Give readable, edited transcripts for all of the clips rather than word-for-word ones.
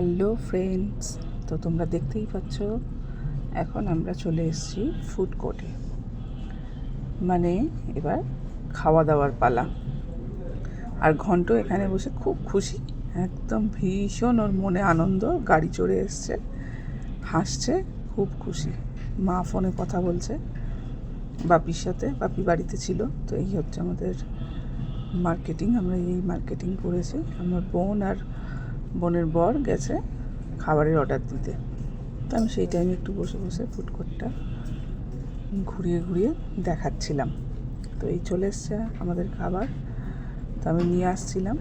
Hello friends, তো তোমরা দেখতেই পাচ্ছ এখন আমরা চলে এসেছি ফুড কোর্টে। মানে এবার খাওয়া দাওয়ার পালা। আর ঘন্ট এখানে বসে খুব খুশি, একদম ভীষণ ওর মনে আনন্দ, গাড়ি চড়ে এসছে, হাসছে, খুব খুশি। মা ফোনে কথা বলছে বাপির সাথে, বাপি বাড়িতে ছিল। তো এই হচ্ছে আমাদের মার্কেটিং, আমরা এই মার্কেটিং করেছি। আমার বোন আর বোনের বর গেছে খাবারের অর্ডার দিতে। তো আমি সেই টাইমে একটু বসে বসে ফুড কোর্টটা ঘুরিয়ে ঘুরিয়ে দেখাচ্ছিলাম। তো এই চলে এসছে আমাদের খাবার, তো আমি নিয়ে আসছিলাম,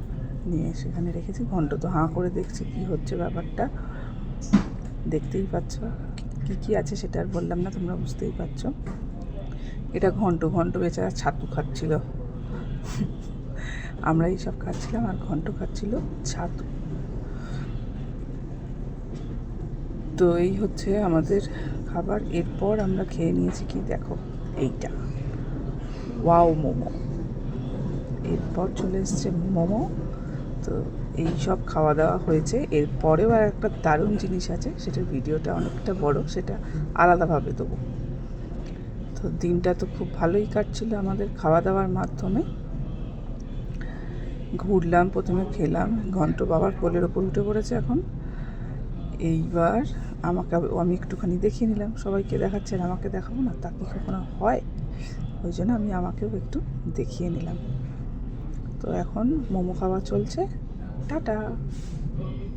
নিয়ে সেখানে রেখেছি। ঘন্ট তো হাঁ করে দেখছি কী হচ্ছে ব্যাপারটা, দেখতেই পাচ্ছ। কী কী আছে সেটা আর বললাম না, তোমরা বুঝতেই পারছো। এটা ঘন্ট বেচারা ছাতু খাচ্ছিল। আমরা এই সব খাচ্ছিলাম আর ঘন্ট খাচ্ছিল ছাতু। তো এই হচ্ছে আমাদের খাবার। এরপর আমরা খেয়ে নিয়েছি কি দেখো, এইটা ওয়াও মোমো। এরপর চলে এসছে মোমো। তো এই সব খাওয়া দাওয়া হয়েছে। এরপরেও আর একটা দারুণ জিনিস আছে, সেটার ভিডিওটা অনেকটা বড়, সেটা আলাদাভাবে দেবো। তো দিনটা তো খুব ভালোই কাটছিল আমাদের খাওয়া দাওয়ার মাধ্যমে। ঘুরলাম, প্রথমে খেলাম, ঘন্ট বাবার কোলের ওপর উঠে পড়েছে এখন। এইবার আমি একটুখানি দেখিয়ে নিলাম, সবাইকে দেখাচ্ছে আর আমাকে দেখাবো না, তা কি কখনো হয়? ওই জন্য আমি আমাকেও একটু দেখিয়ে নিলাম। তো এখন মোমো খাওয়া চলছে। টাটা।